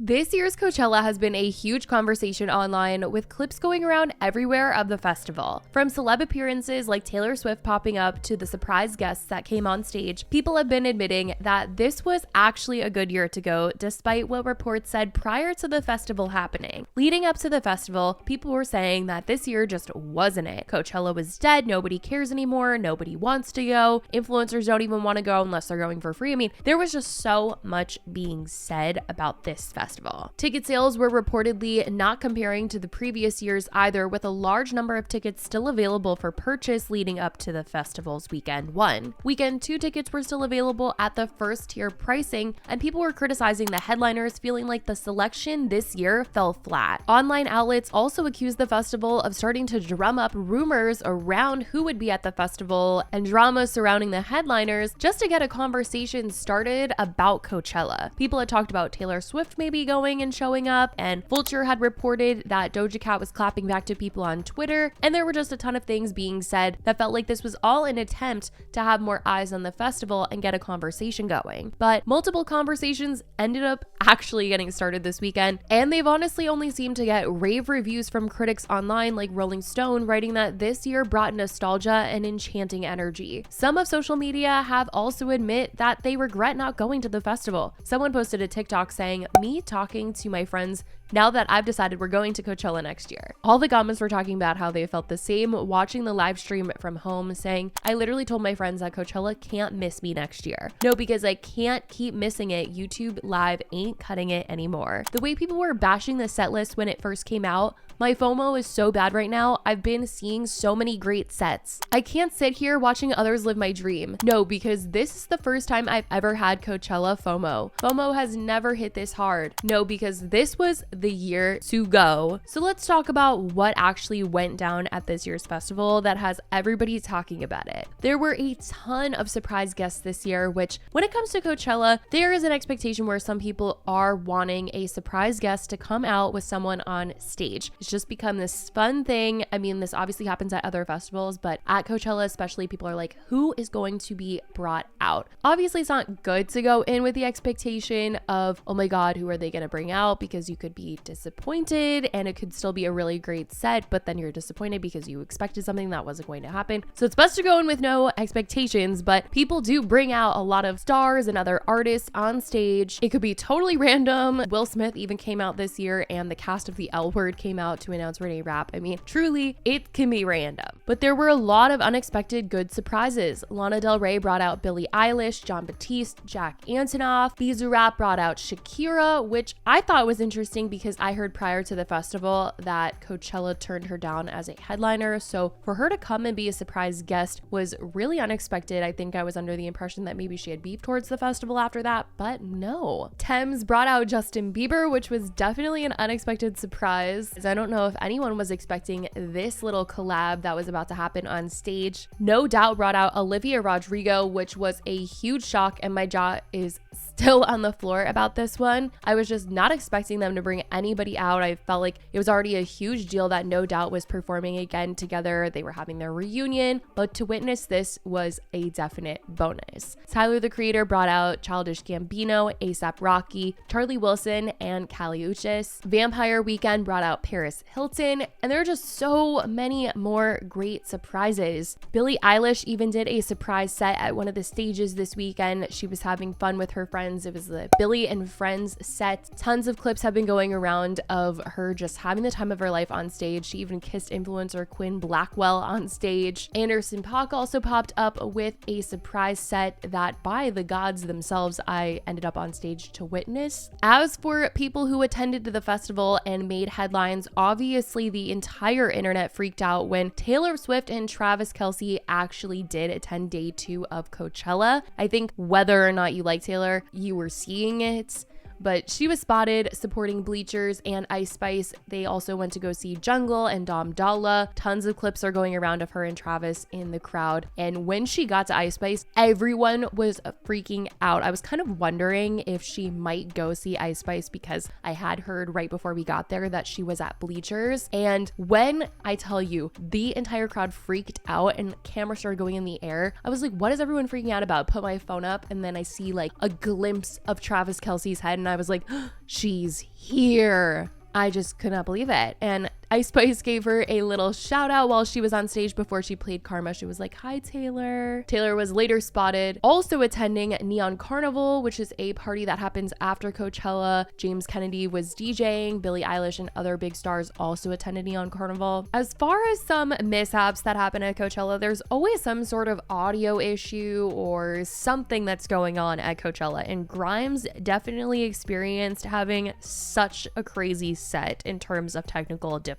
This year's Coachella has been a huge conversation online, with clips going around everywhere of the festival. From celeb appearances like Taylor Swift popping up to the surprise guests that came on stage, people have been admitting that this was actually a good year to go, despite what reports said prior to the festival happening. Leading up to the festival, people were saying that this year just wasn't it. Coachella was dead, nobody cares anymore, nobody wants to go, influencers don't even want to go unless they're going for free. I mean, there was just so much being said about this festival. Ticket sales were reportedly not comparing to the previous years either, with a large number of tickets still available for purchase leading up to the festival's weekend 1. Weekend 2 tickets were still available at the first tier pricing, and people were criticizing the headliners, feeling like the selection this year fell flat. Online outlets also accused the festival of starting to drum up rumors around who would be at the festival and drama surrounding the headliners just to get a conversation started about Coachella. People had talked about Taylor Swift maybe going and showing up, and Vulture had reported that Doja Cat was clapping back to people on Twitter, and there were just a ton of things being said that felt like this was all an attempt to have more eyes on the festival and get a conversation going. But multiple conversations ended up actually getting started this weekend, and they've honestly only seemed to get rave reviews from critics online, like Rolling Stone writing that this year brought nostalgia and enchanting energy. Some of social media have also admit that they regret not going to the festival. Someone posted a TikTok saying, "Me talking to my friends now that I've decided we're going to Coachella next year." All the comments were talking about how they felt the same watching the live stream from home, saying, "I literally told my friends that Coachella can't miss me next year. No, because I can't keep missing it. YouTube Live ain't cutting it anymore." The way people were bashing the set list when it first came out, "My FOMO is so bad right now. I've been seeing so many great sets. I can't sit here watching others live my dream." No, because this is the first time I've ever had Coachella FOMO. FOMO has never hit this hard. No, because this was the year to go. So let's talk about what actually went down at this year's festival that has everybody talking about it. There were a ton of surprise guests this year, which when it comes to Coachella, there is an expectation where some people are wanting a surprise guest to come out with someone on stage. It's just become this fun thing. I mean, this obviously happens at other festivals, but at Coachella especially, people are like, who is going to be brought out? Obviously, it's not good to go in with the expectation of, oh my God, who are they going to bring out? Because you could be disappointed and it could still be a really great set, but then you're disappointed because you expected something that wasn't going to happen. So it's best to go in with no expectations, but people do bring out a lot of stars and other artists on stage. It could be totally random. Will Smith even came out this year, and the cast of The L Word came out to announce Renee Rapp. I mean, truly, it can be random. But there were a lot of unexpected good surprises. Lana Del Rey brought out Billie Eilish, Jon Batiste, Jack Antonoff. Bizarrap brought out Shakira, which I thought was interesting because I heard prior to the festival that Coachella turned her down as a headliner. So for her to come and be a surprise guest was really unexpected. I think I was under the impression that maybe she had beef towards the festival after that, but no. Tems brought out Justin Bieber, which was definitely an unexpected surprise. I don't know if anyone was expecting this little collab that was about to happen on stage. No Doubt brought out Olivia Rodrigo, which was a huge shock, and my jaw is still on the floor about this one. I was just not expecting them to bring anybody out. I felt like it was already a huge deal that No Doubt was performing again together. They were having their reunion, but to witness this was a definite bonus. Tyler, the Creator, brought out Childish Gambino, A$AP Rocky, Charlie Wilson, and Kali Uchis. Vampire Weekend brought out Paris Hilton, and there are just so many more great surprises. Billie Eilish even did a surprise set at one of the stages this weekend. She was having fun with her friends. It was the Billie and Friends set. Tons of clips have been going around of her just having the time of her life on stage. She even kissed influencer Quinn Blackwell on stage. Anderson .Paak also popped up with a surprise set that, by the gods themselves, I ended up on stage to witness. As for people who attended to the festival and made headlines, obviously the entire internet freaked out when Taylor Swift and Travis Kelce actually did attend day 2 of Coachella. I think whether or not you like Taylor, you were seeing it. but she was spotted supporting Bleachers and Ice Spice. They also went to go see Jungle and Dom Dalla. Tons of clips are going around of her and Travis in the crowd. And when she got to Ice Spice, everyone was freaking out. I was kind of wondering if she might go see Ice Spice because I had heard right before we got there that she was at Bleachers. And when I tell you the entire crowd freaked out and cameras started going in the air, I was like, what is everyone freaking out about? Put my phone up and then I see like a glimpse of Travis Kelce's head and and I was like, she's here. I just could not believe it. And Ice Spice gave her a little shout out while she was on stage before she played Karma. She was like, hi, Taylor. Taylor was later spotted also attending Neon Carnival, which is a party that happens after Coachella. James Kennedy was DJing. Billie Eilish and other big stars also attended Neon Carnival. As far as some mishaps that happen at Coachella, there's always some sort of audio issue or something that's going on at Coachella. And Grimes definitely experienced having such a crazy set in terms of technical difficulties.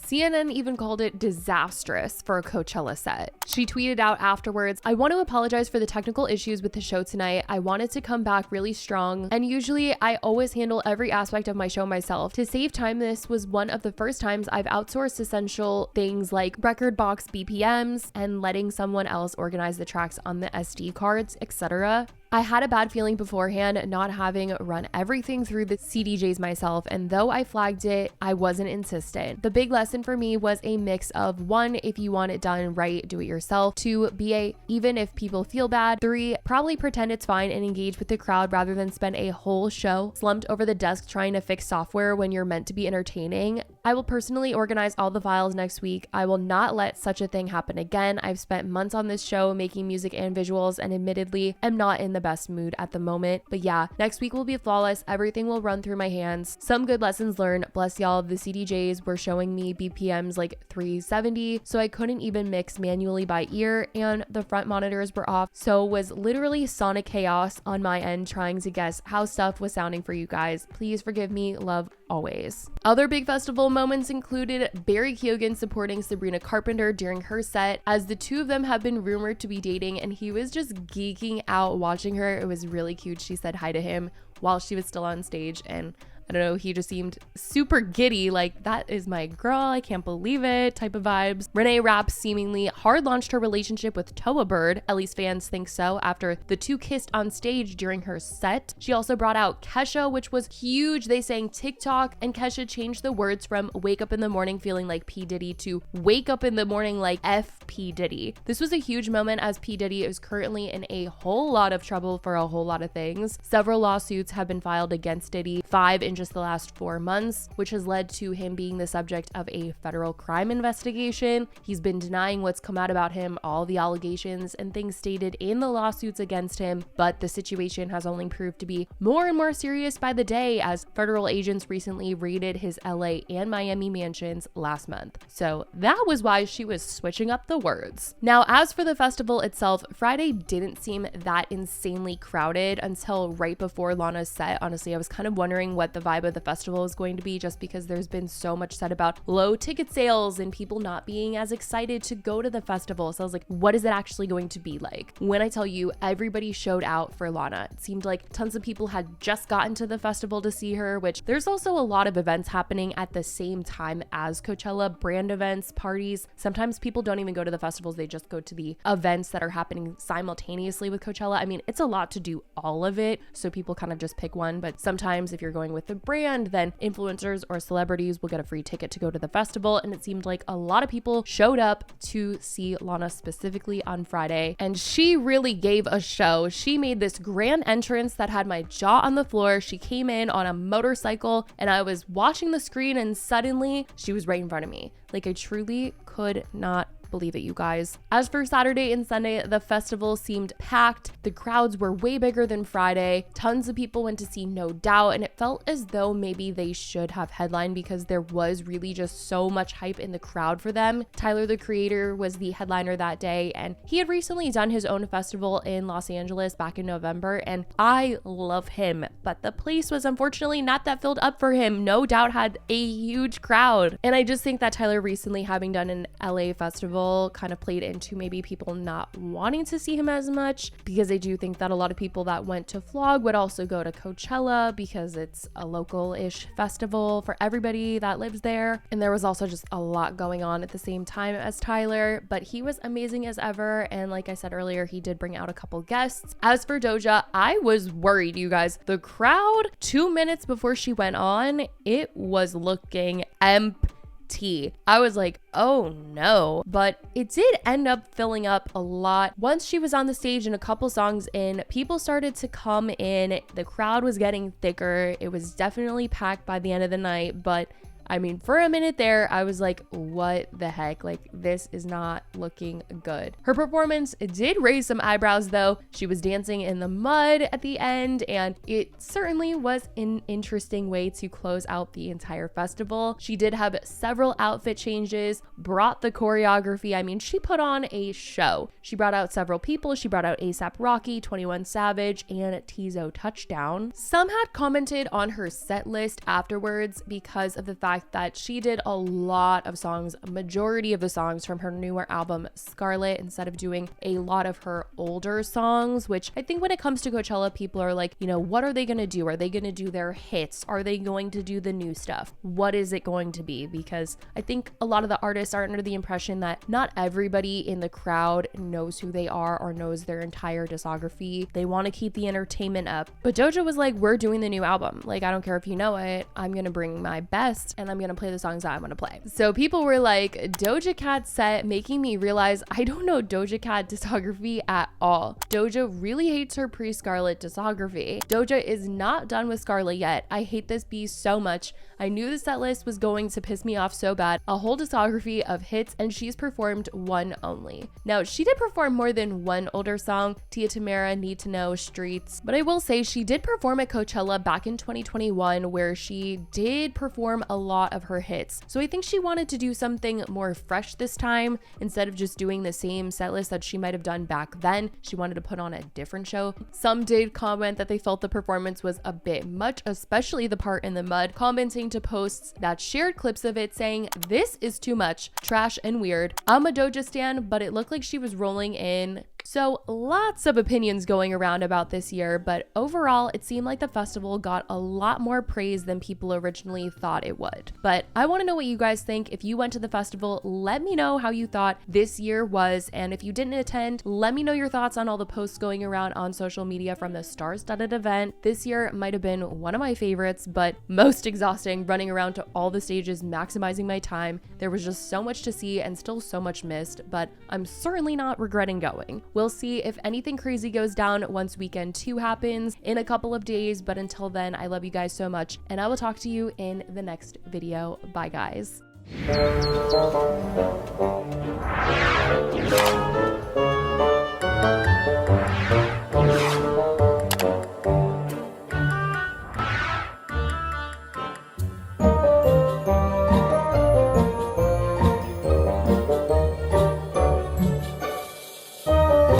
CNN even called it disastrous for a Coachella set. She tweeted out afterwards, I want to apologize for the technical issues with the show tonight. I wanted to come back really strong, and usually I always handle every aspect of my show myself. To save time, this was one of the first times I've outsourced essential things like record box BPMs and letting someone else organize the tracks on the SD cards, etc. I had a bad feeling beforehand not having run everything through the CDJs myself, and though I flagged it, I wasn't insistent. The big lesson for me was a mix of 1, if you want it done right, do it yourself. 2, BA, even if people feel bad. 3, probably pretend it's fine and engage with the crowd rather than spend a whole show slumped over the desk trying to fix software when you're meant to be entertaining. I will personally organize all the files next week. I will not let such a thing happen again. I've spent months on this show making music and visuals, and admittedly, am not in the best mood at the moment. But yeah, next week will be flawless. Everything will run through my hands. Some good lessons learned. Bless y'all. The CDJs were showing me BPMs like 370, so I couldn't even mix manually by ear, and the front monitors were off, so was literally sonic chaos on my end trying to guess how stuff was sounding for you guys. Please forgive me. Love always. Other big festival moments included Barry Keoghan supporting Sabrina Carpenter during her set, as the two of them have been rumored to be dating, and he was just geeking out watching her. It was really cute. She said hi to him while she was still on stage, and I don't know, he just seemed super giddy, like, that is my girl, I can't believe it type of vibes. Renee Rapp seemingly hard launched her relationship with Toa Bird, at least fans think so, after the two kissed on stage during her set. She also brought out Kesha, which was huge. They sang TikTok, and Kesha changed the words from wake up in the morning feeling like P. Diddy to wake up in the morning like F. P. Diddy. This was a huge moment, as P. Diddy is currently in a whole lot of trouble for a whole lot of things. Several lawsuits have been filed against Diddy, 5 in just the last 4 months, which has led to him being the subject of a federal crime investigation. He's been denying what's come out about him, all the allegations and things stated in the lawsuits against him, but the situation has only proved to be more and more serious by the day, as federal agents recently raided his LA and Miami mansions last month. So that was why she was switching up the words. Now, as for the festival itself, Friday didn't seem that insanely crowded until right before Lana's set. Honestly, I was kind of wondering what the vibe of the festival is going to be, just because there's been so much said about low ticket sales and people not being as excited to go to the festival. So I was like, what is it actually going to be like? When I tell you, everybody showed out for Lana. It seemed like tons of people had just gotten to the festival to see her, which there's also a lot of events happening at the same time as Coachella, brand events, parties. Sometimes people don't even go to the festivals, they just go to the events that are happening simultaneously with Coachella. I mean, it's a lot to do all of it, so people kind of just pick one, but sometimes if you're going with the brand, then influencers or celebrities will get a free ticket to go to the festival. And it seemed like a lot of people showed up to see Lana specifically on Friday, and she really gave a show. She made this grand entrance that had my jaw on the floor. She came in on a motorcycle, and I was watching the screen, and suddenly she was right in front of me. Like, I truly could not believe it, you guys. As for Saturday and Sunday, the festival seemed packed. The crowds were way bigger than Friday. Tons of people went to see No Doubt, and it felt as though maybe they should have headlined because there was really just so much hype in the crowd for them. Tyler, the Creator, was the headliner that day, and he had recently done his own festival in Los Angeles back in November, and I love him, but the place was unfortunately not that filled up for him. No Doubt had a huge crowd, and I just think that Tyler recently having done an LA festival kind of played into maybe people not wanting to see him as much, because I do think that a lot of people that went to Flog would also go to Coachella because it's a local-ish festival for everybody that lives there. And there was also just a lot going on at the same time as Tyler, but he was amazing as ever. And like I said earlier, he did bring out a couple guests. As for Doja, I was worried, you guys. The crowd, 2 minutes before she went on, it was looking empty. tea. I was like, oh no. But it did end up filling up a lot. Once she was on the stage and a couple songs in, people started to come in. The crowd was getting thicker. It was definitely packed by the end of the night, but I mean, for a minute there, I was like, what the heck? Like, this is not looking good. Her performance did raise some eyebrows though. She was dancing in the mud at the end, and it certainly was an interesting way to close out the entire festival. She did have several outfit changes, brought the choreography. I mean, she put on a show. She brought out several people. She brought out A$AP Rocky, 21 Savage, and Tizo Touchdown. Some had commented on her set list afterwards because of the fact that she did a lot of songs, a majority of the songs from her newer album Scarlet, instead of doing a lot of her older songs, which I think when it comes to Coachella, people are like, you know, what are they going to do? Are they going to do their hits? Are they going to do the new stuff? What is it going to be? Because I think a lot of the artists are under the impression that not everybody in the crowd knows who they are or knows their entire discography. They want to keep the entertainment up. But Doja was like, we're doing the new album. Like, I don't care if you know it. I'm going to bring my best and I'm going to play the songs that I want to play. So people were like, Doja Cat's set, making me realize I don't know Doja Cat discography at all. Doja really hates her pre-Scarlet discography. Doja is not done with Scarlet yet. I hate this beast so much. I knew the set list was going to piss me off so bad. A whole discography of hits, and she's performed one only. Now, she did perform more than one older song, Tia Tamera, Need to Know, Streets, but I will say she did perform at Coachella back in 2021 where she did perform a lot of her hits. So I think she wanted to do something more fresh this time. Instead of just doing the same set list that she might have done back then, she wanted to put on a different show. Some did comment that they felt the performance was a bit much, especially the part in the mud, commenting to posts that shared clips of it saying, this is too much, trash and weird. I'm a Doja stan, but it looked like she was rolling in. So lots of opinions going around about this year, but overall it seemed like the festival got a lot more praise than people originally thought it would. But I want to know what you guys think. If you went to the festival, let me know how you thought this year was, and if you didn't attend, let me know your thoughts on all the posts going around on social media from the star-studded event. This year might have been one of my favorites, but most exhausting, running around to all the stages, maximizing my time. There was just so much to see and still so much missed, but I'm certainly not regretting going. We'll see if anything crazy goes down once weekend 2 happens in a couple of days, but until then, I love you guys so much, and I will talk to you in the next video. Bye, guys.